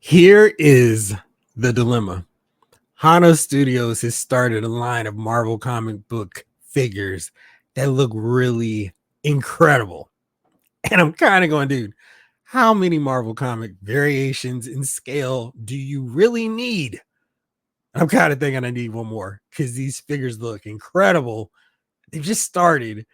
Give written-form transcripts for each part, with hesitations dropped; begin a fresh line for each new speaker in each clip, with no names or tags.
Here is the dilemma. Hono Studios has started a line of Marvel comic book figures that look really incredible. And I'm kind of going, dude, how many Marvel comic variations in scale do you really need? I'm kind of thinking I need one more because these figures look incredible. They've just started.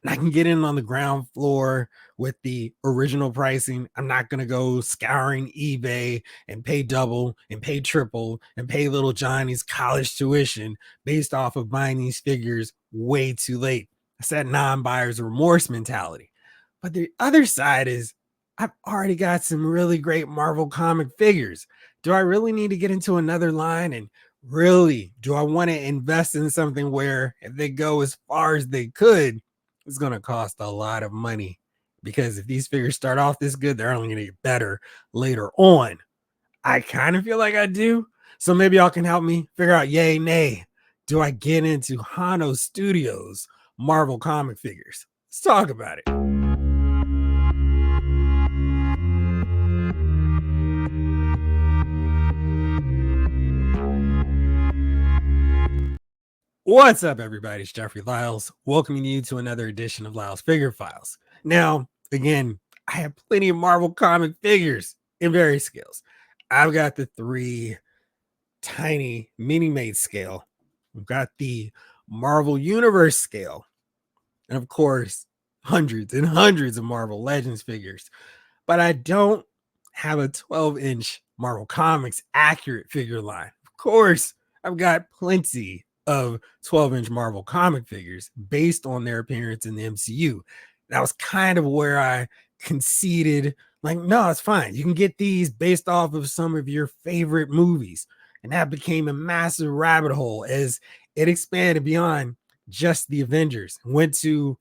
And I can get in on the ground floor with the original pricing. I'm not going to go scouring eBay and pay double and pay triple and pay little Johnny's college tuition based off of buying these figures way too late. It's that non-buyer's remorse mentality. But the other side is I've already got some really great Marvel comic figures. Do I really need to get into another line? And really, do I want to invest in something where if they go as far as they could, it's going to cost a lot of money? Because if these figures start off this good, they're only going to get better later on. I kind of feel like I do. So maybe y'all can help me figure out yay, nay. Do I get into Hono Studios Marvel comic figures? Let's talk about it. What's up, everybody? It's Jeffrey Lyles, welcoming you to another edition of Lyles Figure Files. Now, again, I have plenty of Marvel comic figures in various scales. I've got the 3 tiny mini-made scale. We've got the Marvel Universe scale. And of course, hundreds and hundreds of Marvel Legends figures. But I don't have a 12-inch Marvel Comics accurate figure line. Of course, I've got plenty of 12-inch Marvel comic figures based on their appearance in the MCU. That was kind of where I conceded, like, no, it's fine. You can get these based off of some of your favorite movies. And that became a massive rabbit hole as it expanded beyond just the Avengers, went to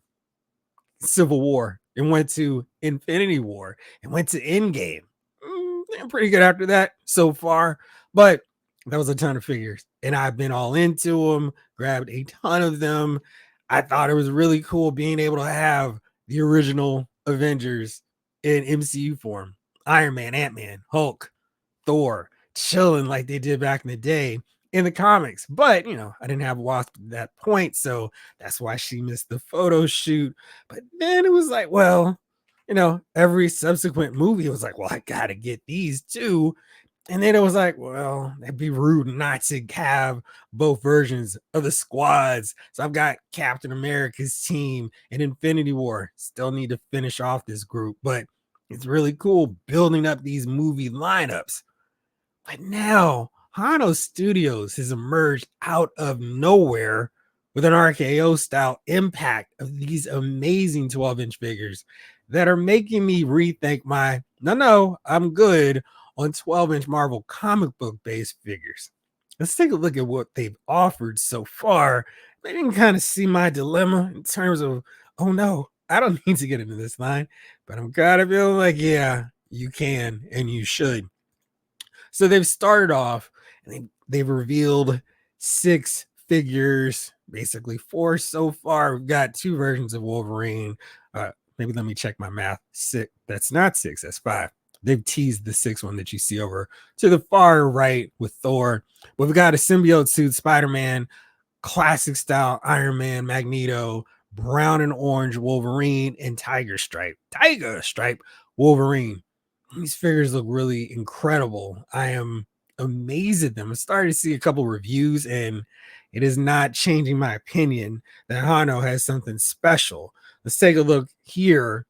Civil War, and went to Infinity War, and went to Endgame. I'm pretty good after that so far, but that was a ton of figures, and I've been all into them, grabbed a ton of them. I thought it was really cool being able to have the original Avengers in MCU form. Iron Man, Ant-Man, Hulk, Thor, chilling like they did back in the day in the comics. But, I didn't have Wasp at that point, so that's why she missed the photo shoot. But then it was like, well, every subsequent movie was like, well, I got to get these too. And then it was like, well, that'd be rude not to have both versions of the squads. So I've got Captain America's team and Infinity War. Still need to finish off this group, but it's really cool building up these movie lineups. But now Hono Studios has emerged out of nowhere with an RKO style impact of these amazing 12-inch figures that are making me rethink my, no, I'm good on 12-inch Marvel comic book based figures. Let's take a look at what they've offered so far. Maybe you can kind of see my dilemma in terms of, oh no, I don't need to get into this line, but I'm kind of feeling like, yeah, you can and you should. So they've started off and they've revealed 6 figures, basically 4 so far. We've got 2 versions of Wolverine. Maybe let me check my math. 6. That's not 6. That's 5. They've teased the 6th one that you see over to the far right with Thor. But we've got a symbiote suit, Spider-Man, classic style Iron Man, Magneto, brown and orange Wolverine, and Tiger Stripe Wolverine. These figures look really incredible. I am amazed at them. I started to see a couple reviews, and it is not changing my opinion that Hono has something special. Let's take a look here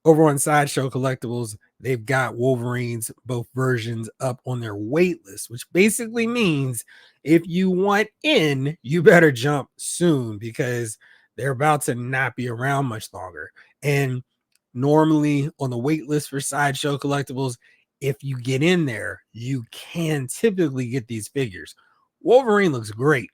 over on Sideshow Collectibles. They've got Wolverines, both versions, up on their wait list, which basically means if you want in, you better jump soon because they're about to not be around much longer. And normally on the wait list for Sideshow Collectibles, if you get in there, you can typically get these figures. Wolverine looks great.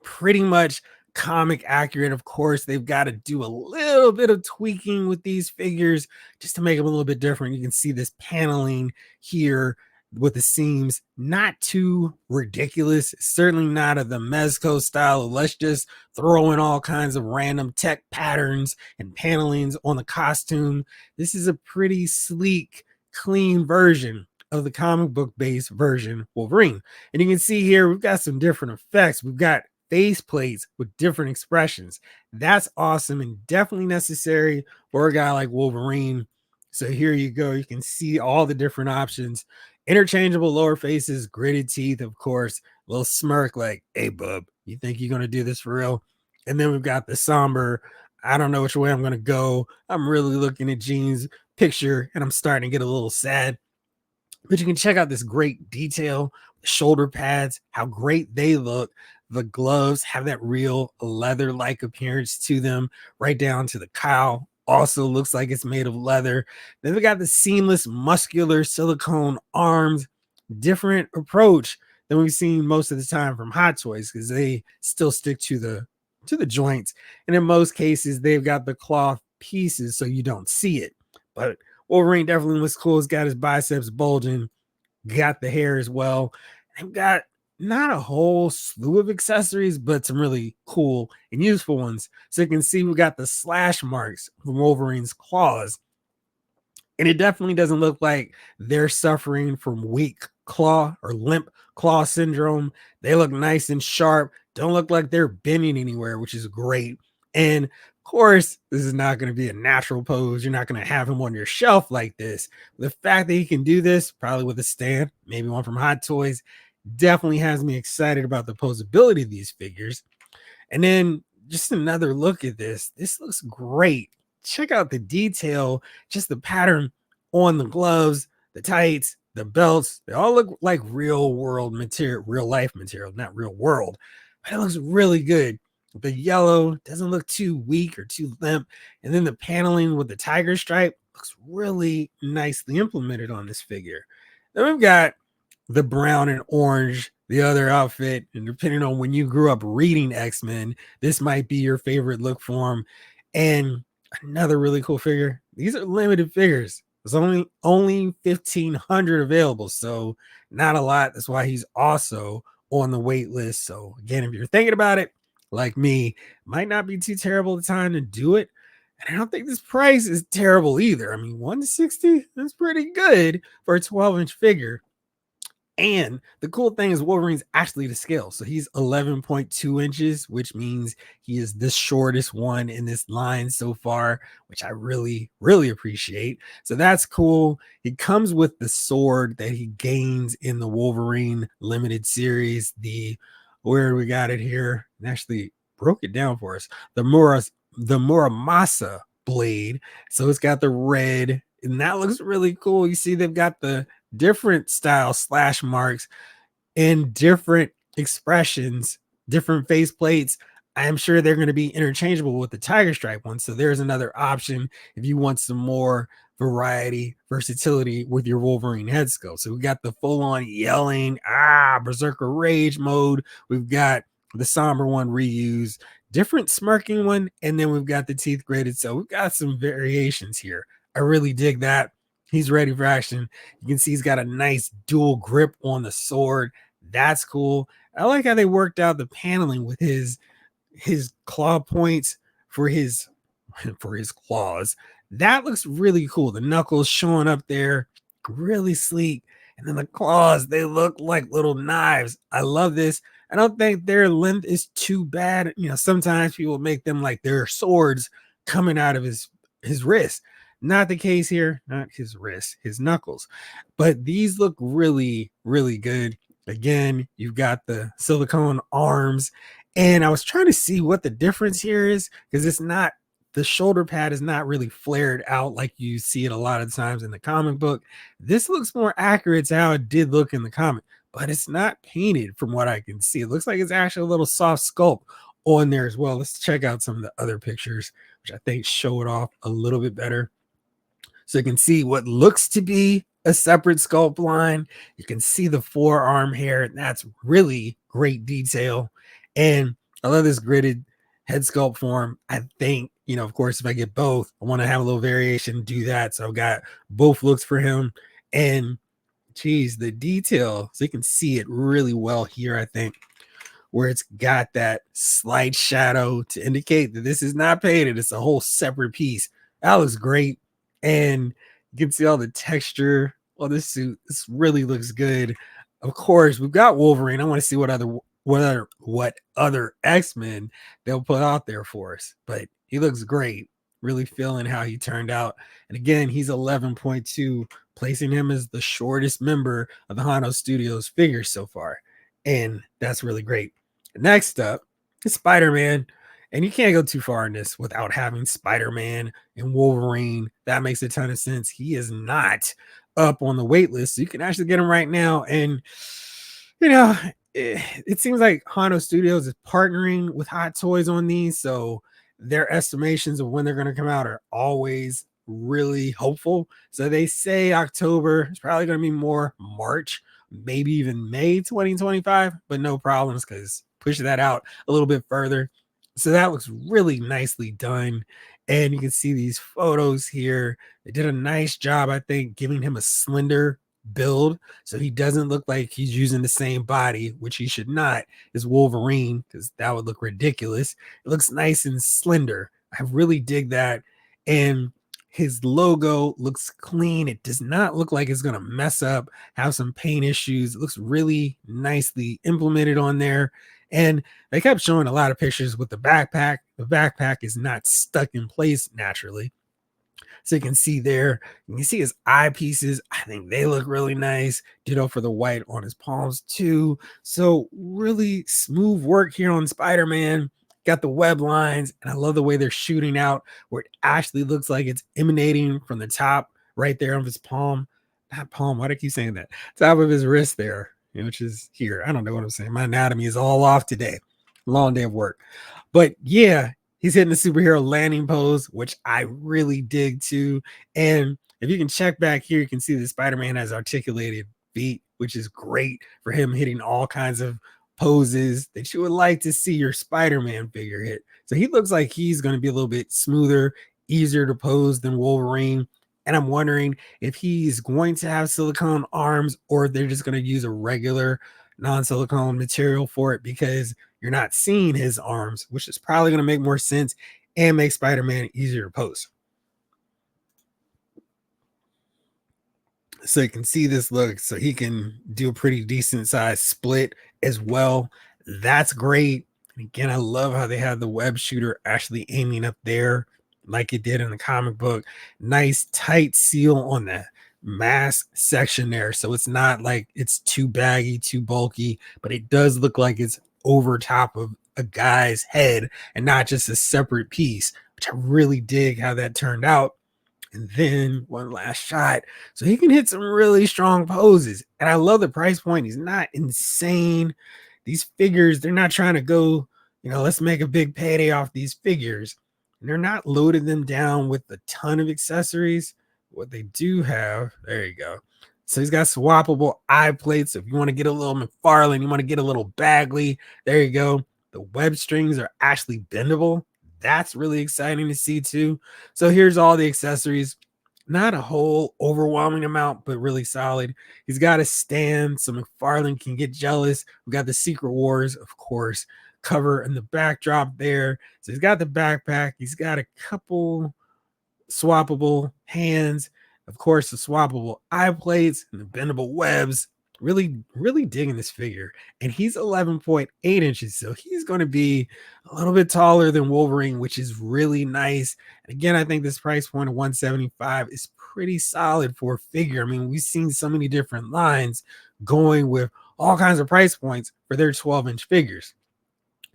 Pretty much comic accurate. Of course, they've got to do a little bit of tweaking with these figures just to make them a little bit different. You can see this paneling here with the seams, not too ridiculous, certainly not of the Mezco style. Let's just throw in all kinds of random tech patterns and panelings on the costume. This is a pretty sleek, clean version of the comic book based version Wolverine. And you can see here, we've got some different effects. We've got face plates with different expressions. That's awesome and definitely necessary for a guy like Wolverine. So here you go. You can see all the different options. Interchangeable lower faces, gritted teeth, of course, little smirk like, hey, bub, you think you're going to do this for real? And then we've got the somber, I don't know which way I'm going to go. I'm really looking at Jean's picture and I'm starting to get a little sad. But you can check out this great detail, the shoulder pads, how great they look. The gloves have that real leather-like appearance to them, right down to the cowl. Also looks like it's made of leather. Then we got the seamless, muscular silicone arms. Different approach than we've seen most of the time from Hot Toys because they still stick to the joints, and in most cases they've got the cloth pieces so you don't see it. But Wolverine definitely looks cool. He's got his biceps bulging, got the hair as well. They've got not a whole slew of accessories, but some really cool and useful ones. So you can see we got the slash marks from Wolverine's claws. And it definitely doesn't look like they're suffering from weak claw or limp claw syndrome. They look nice and sharp. Don't look like they're bending anywhere, which is great. And of course, this is not going to be a natural pose. You're not going to have him on your shelf like this. The fact that he can do this, probably with a stand, maybe one from Hot Toys, definitely has me excited about the posability of these figures. And then just another look at this. This looks great. Check out the detail, just the pattern on the gloves, the tights, the belts. They all look like real world material, real life material, not real world. But it looks really good. The yellow doesn't look too weak or too limp. And then the paneling with the tiger stripe looks really nicely implemented on this figure. Then we've got the brown and orange, the other outfit. And depending on when you grew up reading X-Men, this might be your favorite look for him. And another really cool figure. These are limited figures. There's only 1,500 available, so not a lot. That's why he's also on the wait list. So again, if you're thinking about it, like me, might not be too terrible a time to do it. And I don't think this price is terrible either. I mean, 160, that's pretty good for a 12-inch figure. And the cool thing is Wolverine's actually to scale. So he's 11.2 inches, which means he is the shortest one in this line so far, which I really, really appreciate. So that's cool. He comes with the sword that he gains in the Wolverine Limited series. Where we got it here, and actually broke it down for us. The Muramasa blade. So it's got the red, and that looks really cool. You see, they've got the different style slash marks and different expressions, different face plates. I'm sure they're going to be interchangeable with the tiger stripe one. So there's another option if you want some more variety, versatility with your Wolverine head sculpt. So we got the full on yelling, berserker rage mode. We've got the somber one reused, different smirking one, and then we've got the teeth graded. So we've got some variations here. I really dig that. He's ready for action. You can see he's got a nice dual grip on the sword. That's cool. I like how they worked out the paneling with his claw points for his claws. That looks really cool. The knuckles showing up there, really sleek. And then the claws, they look like little knives. I love this. I don't think their length is too bad. You know, sometimes people make them like they're swords coming out of his wrist. Not the case here, not his wrist, his knuckles. But these look really, really good. Again, you've got the silicone arms. And I was trying to see what the difference here is because it's not, the shoulder pad is not really flared out like you see it a lot of times in the comic book. This looks more accurate to how it did look in the comic, but it's not painted from what I can see. It looks like it's actually a little soft sculpt on there as well. Let's check out some of the other pictures, which I think show it off a little bit better. So you can see what looks to be a separate sculpt line. You can see the forearm hair. That's really great detail. And I love this gridded head sculpt form. I think, you know, of course, if I get both, I want to have a little variation, do that. So I've got both looks for him. And geez, the detail, so you can see it really well here, I think, where it's got that slight shadow to indicate that this is not painted. It's a whole separate piece. That looks great. And you can see all the texture on this suit. This really looks good. Of course, we've got Wolverine. I want to see what other X-Men they'll put out there for us. But he looks great. Really feeling how he turned out. And again, he's 11.2, placing him as the shortest member of the Hono Studios figures so far. And that's really great. Next up is Spider-Man. And you can't go too far in this without having Spider-Man and Wolverine. That makes a ton of sense. He is not up on the wait list. So you can actually get him right now. And, you know, it seems like Hono Studios is partnering with Hot Toys on these. So their estimations of when they're going to come out are always really hopeful. So they say October. It's probably going to be more March, maybe even May 2025, but no problems because push that out a little bit further. So that looks really nicely done. And you can see these photos here. They did a nice job, I think, giving him a slender build so he doesn't look like he's using the same body, which he should not, as Wolverine, because that would look ridiculous. It looks nice and slender. I really dig that. And his logo looks clean. It does not look like it's going to mess up, have some paint issues. It looks really nicely implemented on there. And they kept showing a lot of pictures with the backpack. The backpack is not stuck in place naturally. So you can see there, you can see his eyepieces. I think they look really nice. Ditto for the white on his palms too. So really smooth work here on Spider-Man. Got the web lines, and I love the way they're shooting out where it actually looks like it's emanating from the top right there of his palm. Not palm, why do I keep saying that? Top of his wrist there, which is here. I don't know what I'm saying. My anatomy is all off today. Long day of work. But yeah, he's hitting the superhero landing pose, which I really dig too. And if you can check back here, you can see that Spider-Man has articulated feet, which is great for him hitting all kinds of poses that you would like to see your Spider-Man figure hit. So he looks like he's going to be a little bit smoother, easier to pose than Wolverine. And I'm wondering if he's going to have silicone arms or if they're just going to use a regular non-silicone material for it, because you're not seeing his arms, which is probably going to make more sense and make Spider-Man easier to pose. So you can see this look, so he can do a pretty decent size split as well. That's great. And again, I love how they have the web shooter actually aiming up there like it did in the comic book. Nice tight seal on the mask section there. So it's not like it's too baggy, too bulky, but it does look like it's over top of a guy's head and not just a separate piece, which I really dig how that turned out. And then one last shot. So he can hit some really strong poses. And I love the price point. He's not insane. These figures, they're not trying to go, let's make a big payday off these figures. And they're not loading them down with a ton of accessories. What they do have, there you go. So he's got swappable eye plates. If you want to get a little McFarlane, you want to get a little Bagley, there you go. The web strings are actually bendable. That's really exciting to see too. So here's all the accessories. Not a whole overwhelming amount, but really solid. He's got a stand so McFarlane can get jealous. We got the Secret Wars, of course, cover in the backdrop there. So he's got the backpack. He's got a couple swappable hands. Of course, the swappable eye plates and the bendable webs. Really digging this figure. And he's 11.8 inches. So he's going to be a little bit taller than Wolverine, which is really nice. And again, I think this price point of 175 is pretty solid for a figure. I mean, we've seen so many different lines going with all kinds of price points for their 12-inch figures.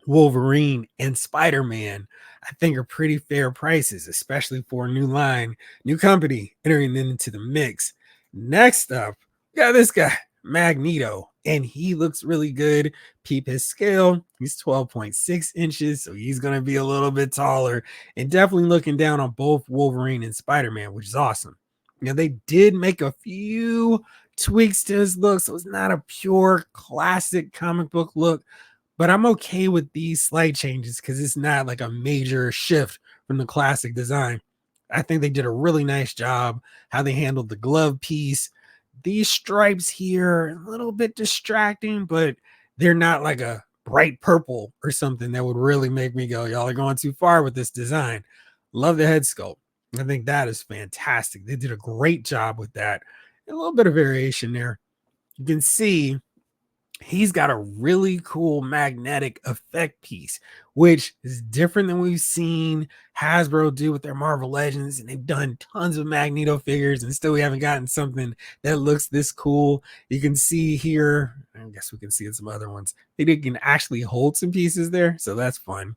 Wolverine and Spider-Man, I think, are pretty fair prices, especially for a new line, new company entering into the mix. Next up, we got this guy, Magneto, and he looks really good. Peep his scale. He's 12.6 inches, so he's going to be a little bit taller and definitely looking down on both Wolverine and Spider-Man, which is awesome. They did make a few tweaks to his look, so it's not a pure classic comic book look, but I'm okay with these slight changes because it's not like a major shift from the classic design. I think they did a really nice job how they handled the glove piece. These stripes here, a little bit distracting, but they're not like a bright purple or something that would really make me go, y'all are going too far with this design. Love the head sculpt. I think that is fantastic. They did a great job with that. A little bit of variation there. You can see he's got a really cool magnetic effect piece, which is different than we've seen Hasbro do with their Marvel Legends. And they've done tons of Magneto figures, and still we haven't gotten something that looks this cool. You can see here, I guess we can see in some other ones, they can actually hold some pieces there. So that's fun.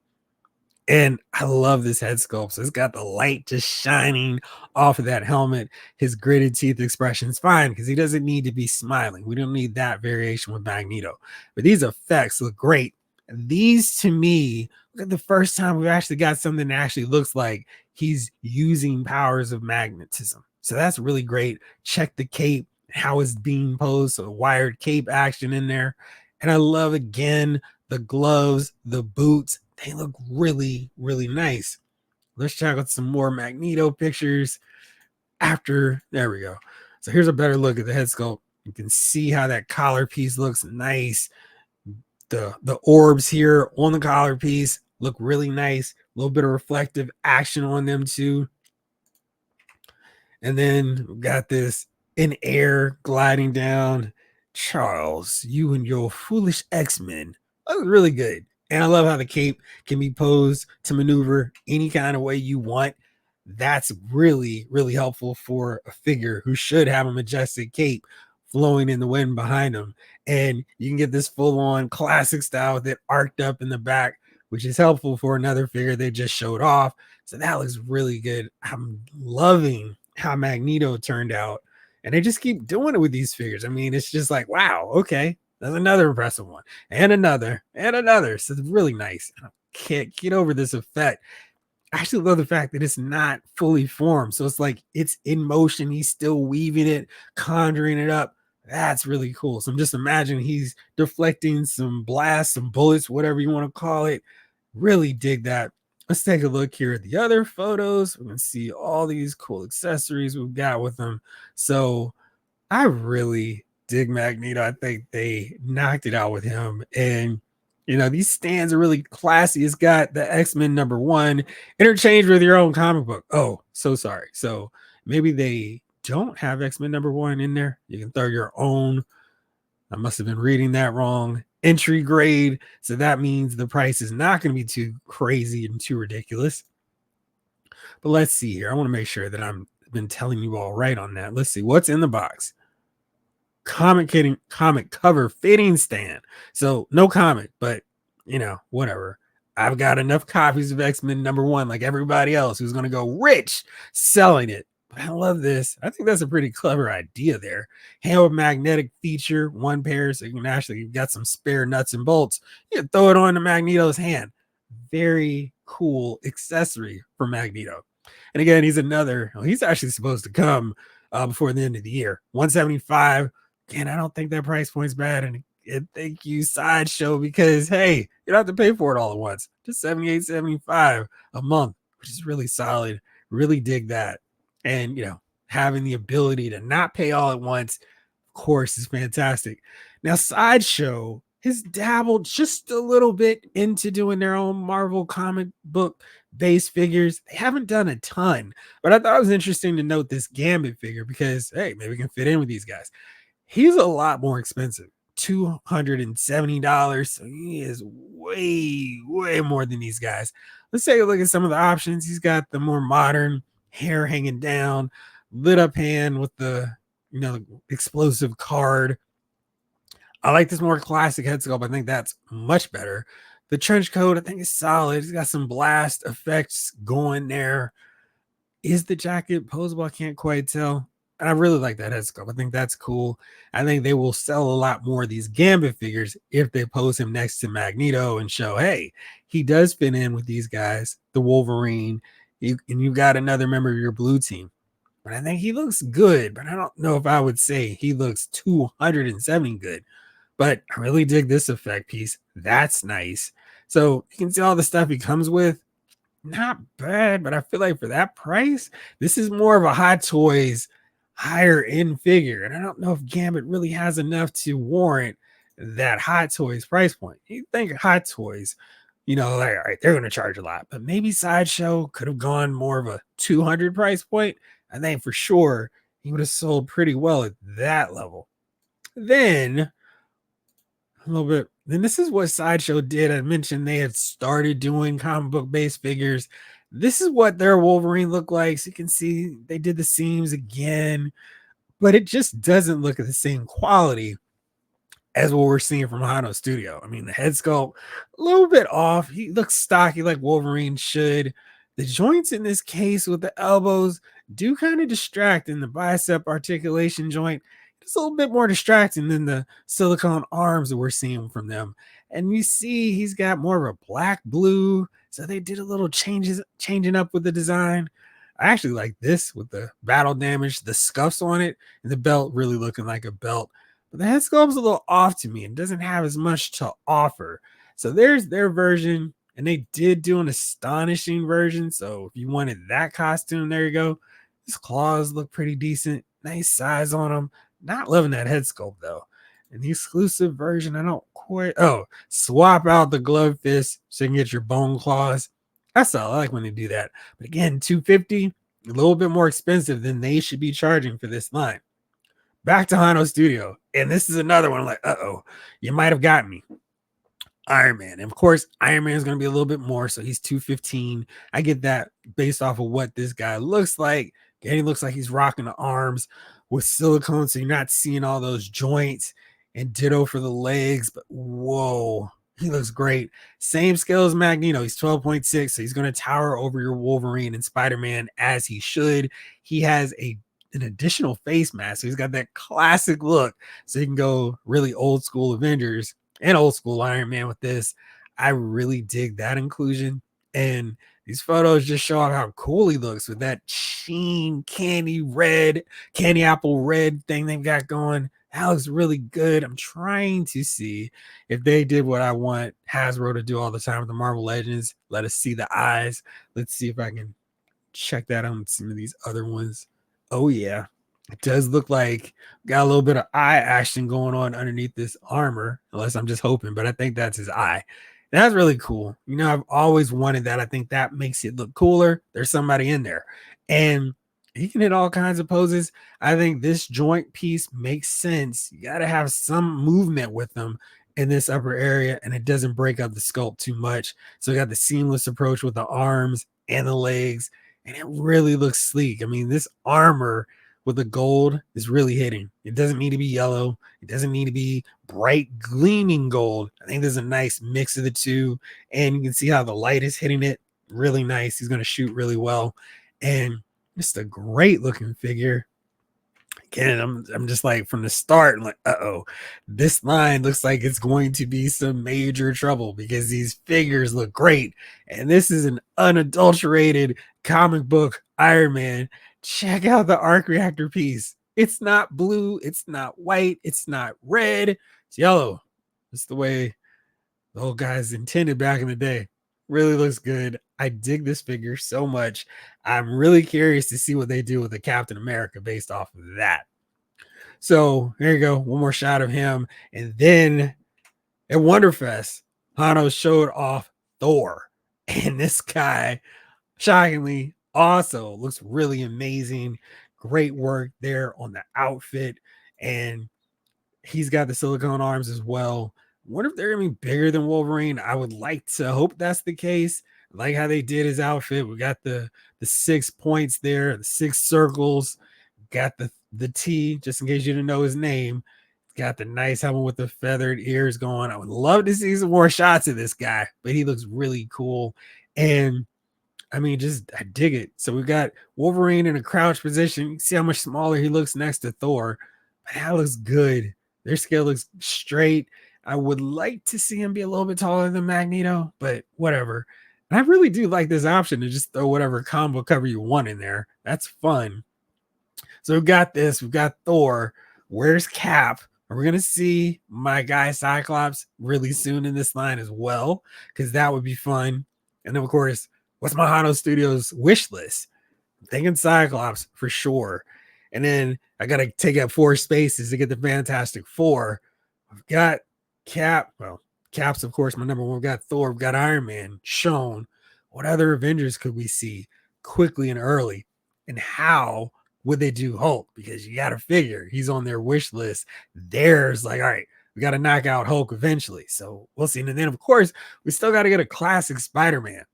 And I love this head sculpt. So it's got the light just shining off of that helmet. His gritted teeth expression is fine because he doesn't need to be smiling. We don't need that variation with Magneto. But these effects look great. And these, to me, look at the first time we've actually got something that actually looks like he's using powers of magnetism. So that's really great. Check the cape, how it's being posed. So wired cape action in there. And I love, again, the gloves, the boots. They look really, really nice. Let's check out some more Magneto pictures after. There we go. So here's a better look at the head sculpt. You can see how that collar piece looks nice. The orbs here on the collar piece look really nice. A little bit of reflective action on them too. And then we've got this in air gliding down. Charles, you and your foolish X-Men. That was really good. And I love how the cape can be posed to maneuver any kind of way you want. That's really, really helpful for a figure who should have a majestic cape flowing in the wind behind them. And you can get this full-on classic style with it arced up in the back, which is helpful for another figure they just showed off. So that looks really good. I'm loving how Magneto turned out. And they just keep doing it with these figures. I mean, it's just like, wow, okay, that's another impressive one. And another, and another. So it's really nice. I can't get over this effect. I actually love the fact that it's not fully formed. So it's like it's in motion. He's still weaving it, conjuring it up. That's really cool. So I'm just imagining he's deflecting some blasts, some bullets, whatever you want to call it. Really dig that. Let's take a look here at the other photos. We can see all these cool accessories we've got with them. So I really dig Magneto. I think they knocked it out with him. And, you know, these stands are really classy. It's got the X-Men #1 interchanged with your own comic book. Oh, so sorry. So maybe they don't have X-Men #1 in there. You can throw your own. I must have been reading that wrong. Entry grade. So that means the price is not going to be too crazy and too ridiculous. But let's see here. I want to make sure that I've been telling you all right on that. Let's see what's in the box. Comic cover fitting stand. So no comic, but you know, whatever. I've got enough copies of X-Men #1, like everybody else who's going to go rich selling it. But I love this. I think that's a pretty clever idea there. Hand with magnetic feature, one pair, so you can actually, you've got some spare nuts and bolts. You can throw it on to Magneto's hand. Very cool accessory for Magneto. And again, he's actually supposed to come before the end of the year. 175. Again, I don't think that price point's bad. And thank you, Sideshow, because hey, you don't have to pay for it all at once. Just $78.75 a month, which is really solid. Really dig that. And you know, having the ability to not pay all at once, of course, is fantastic. Now, Sideshow has dabbled just a little bit into doing their own Marvel comic book based figures. They haven't done a ton, but I thought it was interesting to note this Gambit figure because hey, maybe we can fit in with these guys. He's a lot more expensive, $270. So he is way, way more than these guys. Let's take a look at some of the options. He's got the more modern hair hanging down, lit up hand with the, you know, explosive card. I like this more classic head sculpt. I think that's much better. The trench coat, I think, is solid. It's got some blast effects going there. Is the jacket posable? I can't quite tell. And I really like that head sculpt. I think that's cool. I think they will sell a lot more of these Gambit figures if they pose him next to Magneto and show, hey, he does fit in with these guys, the Wolverine, and you've got another member of your blue team. But I think he looks good, but I don't know if I would say he looks 270 good. But I really dig this effect piece. That's nice. So you can see all the stuff he comes with. Not bad, but I feel like for that price, this is more of a Hot Toys higher end figure. And I don't know if Gambit really has enough to warrant that Hot Toys price point. You think Hot Toys, you know, like, all right, they're going to charge a lot, but maybe Sideshow could have gone more of a 200 price point. I think for sure he would have sold pretty well at that level. Then a little bit. Then this is what Sideshow did. I mentioned they had started doing comic book based figures. This is what their Wolverine looked like. So you can see they did the seams again, but it just doesn't look at the same quality as what we're seeing from Hono Studio. I mean, the head sculpt a little bit off. He looks stocky like Wolverine should. The joints in this case with the elbows do kind of distract, in the bicep articulation joint. It's a little bit more distracting than the silicone arms that we're seeing from them. And you see he's got more of a black blue. So they did a little changing up with the design. I actually like this with the battle damage, the scuffs on it, and the belt really looking like a belt. But the head sculpt's a little off to me and doesn't have as much to offer. So there's their version, and they did do an astonishing version. So if you wanted that costume, there you go. His claws look pretty decent. Nice size on them. Not loving that head sculpt though. And the exclusive version, I don't quite. Oh, swap out the glove fist so you can get your bone claws. That's all. I like when they do that. But again, $250, a little bit more expensive than they should be charging for this line. Back to Hono Studio. And this is another one. I'm like, you might have got me. Iron Man. And of course, Iron Man is going to be a little bit more. So he's $215. I get that based off of what this guy looks like. And he looks like he's rocking the arms with silicone. So you're not seeing all those joints, and ditto for the legs. But whoa, he looks great. Same scale as Magneto. He's 12.6. So he's going to tower over your Wolverine and Spider-Man as he should. He has an additional face mask. So he's got that classic look. So you can go really old school Avengers and old school Iron Man with this. I really dig that inclusion. And these photos just show off how cool he looks with that sheen, candy apple red thing they've got going. That looks really good. I'm trying to see if they did what I want Hasbro to do all the time with the Marvel Legends. Let us see the eyes. Let's see if I can check that out on some of these other ones. Oh, yeah. It does look like got a little bit of eye action going on underneath this armor, unless I'm just hoping, but I think that's his eye. That's really cool. You know, I've always wanted that. I think that makes it look cooler. There's somebody in there, and he can hit all kinds of poses. I think this joint piece makes sense. You got to have some movement with them in this upper area, and it doesn't break up the sculpt too much. So we got the seamless approach with the arms and the legs, and it really looks sleek. I mean, this armor with the gold is really hitting. It doesn't need to be yellow. It doesn't need to be bright, gleaming gold. I think there's a nice mix of the two, and you can see how the light is hitting it. Really nice. He's going to shoot really well, and just a great looking figure. Again, I'm just like from the start, I'm like, this line looks like it's going to be some major trouble because these figures look great, and this is an unadulterated comic book Iron Man. Check out the arc reactor piece. It's not blue, it's not white, it's not red, it's yellow. It's the way the old guys intended back in the day. Really looks good. I dig this figure so much. I'm really curious to see what they do with the Captain America based off of that. So there you go. One more shot of him. And then at Wonderfest, Hono showed off Thor. And this guy, shockingly, also looks really amazing. Great work there on the outfit. And he's got the silicone arms as well. Wonder if they're gonna be bigger than Wolverine. I would like to hope that's the case. I like how they did his outfit. We got the 6 points there, the 6 circles. Got the T, just in case you didn't know his name. Got the nice helmet with the feathered ears going. I would love to see some more shots of this guy, but he looks really cool. And I mean, I dig it. So we've got Wolverine in a crouch position. You can see how much smaller he looks next to Thor. But that looks good. Their scale looks straight. I would like to see him be a little bit taller than Magneto, but whatever. And I really do like this option to just throw whatever combo cover you want in there. That's fun. So we've got this. We've got Thor. Where's Cap? We're going to see my guy Cyclops really soon in this line as well, because that would be fun. And then, of course, what's my Hono Studios wish list? I'm thinking Cyclops for sure. And then I got to take up 4 spaces to get the Fantastic Four. I've got Cap. Well, Cap's, of course, my number one. We've got Thor. We've got Iron Man shown. What other Avengers could we see quickly and early? And how would they do Hulk? Because you got to figure he's on their wish list. There's like, all right, we got to knock out Hulk eventually. So we'll see. And then, of course, we still got to get a classic Spider-Man.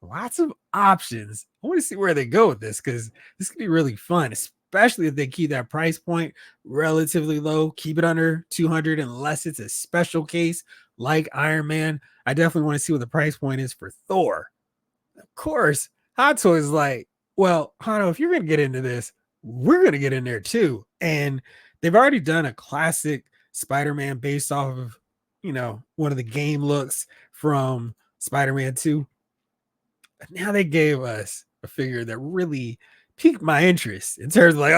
Lots of options. I want to see where they go with this because this could be really fun, especially if they keep that price point relatively low, keep it under 200 unless it's a special case like Iron Man. I definitely want to see what the price point is for Thor. Of course, Hot Toys is like, well, Hono, if you're going to get into this, we're going to get in there too. And they've already done a classic Spider-Man based off of, one of the game looks from Spider-Man 2. But now they gave us a figure that really piqued my interest in terms of like,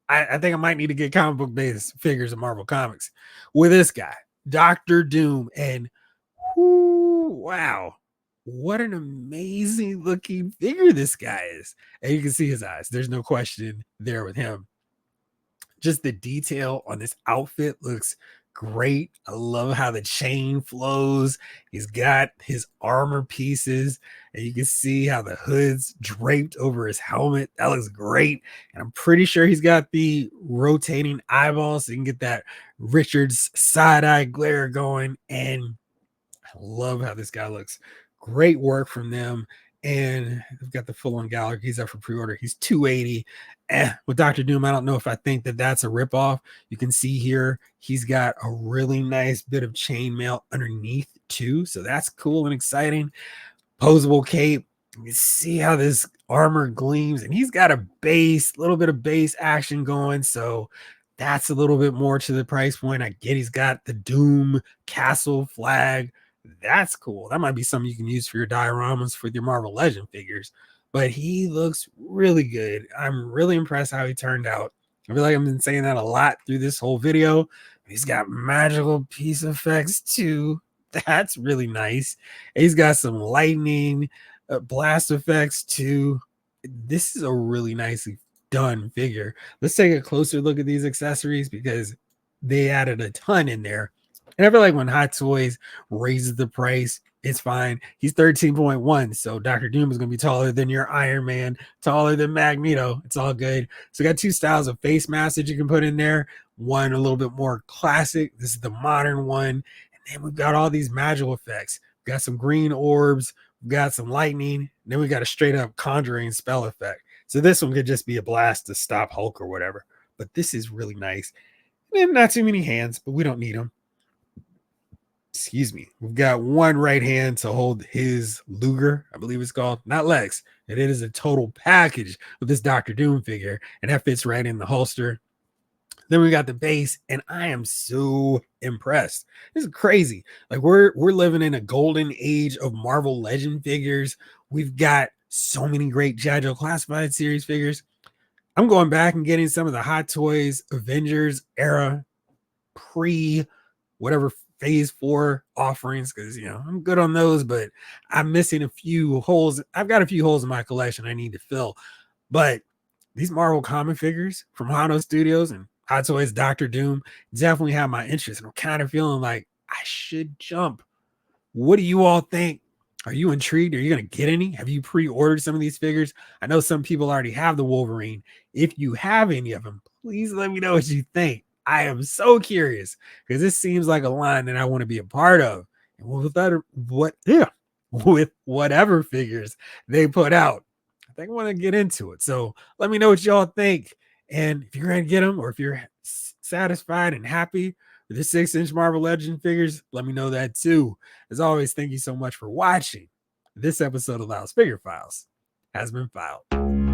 I think I might need to get comic book based figures of Marvel Comics with this guy, Dr. Doom. And wow, what an amazing looking figure this guy is. And you can see his eyes. There's no question there with him. Just the detail on this outfit looks great. I love how the chain flows. He's got his armor pieces, and you can see how the hood's draped over his helmet. That looks great. And I'm pretty sure he's got the rotating eyeballs so you can get that Richards side-eye glare going. And I love how this guy looks. Great work from them. And I've got the full-on gallery. He's up for pre-order. He's $280. With Dr. Doom, I don't know if I think that that's a ripoff. You can see here he's got a really nice bit of chainmail underneath too, so that's cool and exciting. Posable cape. You see how this armor gleams, and he's got a little bit of base action going, so that's a little bit more to the price point. I get he's got the Doom castle flag. That's cool. That might be something you can use for your dioramas for your Marvel Legend figures. But he looks really good. I'm really impressed how he turned out. I feel like I've been saying that a lot through this whole video. He's got magical piece effects too. That's really nice. He's got some lightning blast effects too. This is a really nicely done figure. Let's take a closer look at these accessories because they added a ton in there. And I feel like when Hot Toys raises the price, it's fine. He's 13.1. So Dr. Doom is going to be taller than your Iron Man, taller than Magneto. It's all good. So we got two styles of face masks that you can put in there. One a little bit more classic. This is the modern one. And then we've got all these magical effects. We've got some green orbs. We've got some lightning. And then we got a straight up conjuring spell effect. So this one could just be a blast to stop Hulk or whatever. But this is really nice. And not too many hands, but we don't need them. Excuse me. We've got one right hand to hold his Luger, I believe it's called, not Lex. And it is a total package with this Dr. Doom figure, and that fits right in the holster. Then we got the base, and I am so impressed. This is crazy. Like we're living in a golden age of Marvel Legend figures. We've got so many great G.I. Joe Classified series figures. I'm going back and getting some of the Hot Toys Avengers era pre whatever phase 4 offerings because I'm good on those, but I'm missing a few holes. I've got a few holes in my collection I need to fill. But these Marvel comic figures from Hono Studios and Hot Toys Dr. Doom definitely have my interest, and I'm kind of feeling like I should jump. What do you all think? Are you intrigued? Are you going to get any? Have you pre-ordered some of these figures? I know some people already have the Wolverine. If you have any of them, please let me know what you think. I am so curious because this seems like a line that I want to be a part of. And with whatever figures they put out, I think I want to get into it. So let me know what y'all think. And if you're going to get them or if you're satisfied and happy with the 6-inch Marvel Legend figures, let me know that too. As always, thank you so much for watching. This episode of Lyle's Figure Files has been filed.